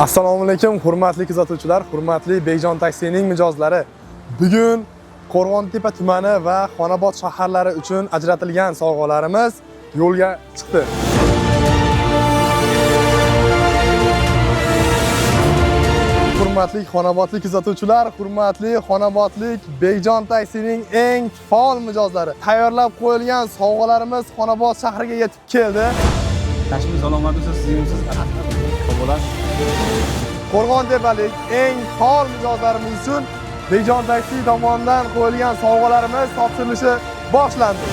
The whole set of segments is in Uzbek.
Assalomu alaykum, hurmatli kuzatuvchilar, hurmatli Bekjon taksining mijozlari. Bugun Qo'rg'ontepa tumani va Xonobod shaharlari uchun ajratilgan sovg'alarimiz yo'lga chiqdi. Hurmatli Xonobodlik kuzatuvchilar, hurmatli Xonobodlik Bekjon taksining eng faol mijozlari. Tayyorlab qo'yilgan sovg'alarimiz Xonobod shahriga yetib keldi. Tashmi salomatmisiz, sizimsiz? Qabullar. Qo'rg'ontepalik eng faol mijozlarimiz uchun Bekjon taksi tomonidan qo'yilgan sovg'alarimiz topshirilishi boshlandi.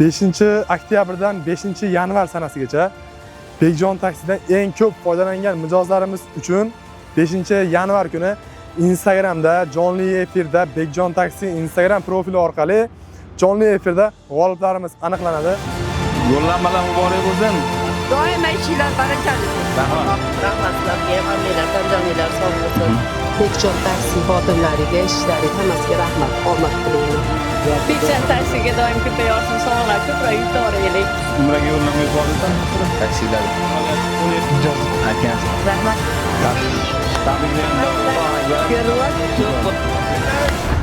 Beshinchi oktyabrdan 5-yanvar sanasigacha Bekjon taksidan eng ko'p foydalangan mijozlarimiz uchun 5-yanvar kuni Instagramda jonli efirda Bekjon taksi Instagram profili orqali jonli efirda g'oliblarimiz aniqlanadi. Yo'llanmalar muborak bo'lsin. Doimo ishinglar barakali bo'lsin. Rahmat. Rahmat sizlarga, hammalar, tanjonlar sog' bo'lsin. Bekjon taksi xodimlariga, ishlariga hammasiga rahmat, omad tilayman. Bekjon taksiga doim ko'pay olsin, sog'lar ko'proq yuboraylik. Umraga yo'llanma yubordim. Taksilar. Aytgansiz. Rahmat.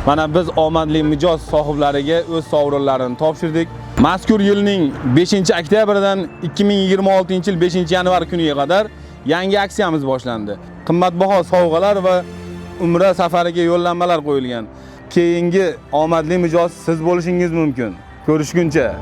Mana biz omadli mijoz sohiblariga o'z sovrinlarini topshirdik. Mazkur yilning 5-oktyabridan 2026-yil 5-yanvar kuniga qadar yangi aksiyamiz boshlandi. Qimmatbaho sovg'alar va umra safariga yo'llanmalar qo'yilgan. Keyingi omadli mijoz siz bo'lishingiz mumkin. Ko'rishguncha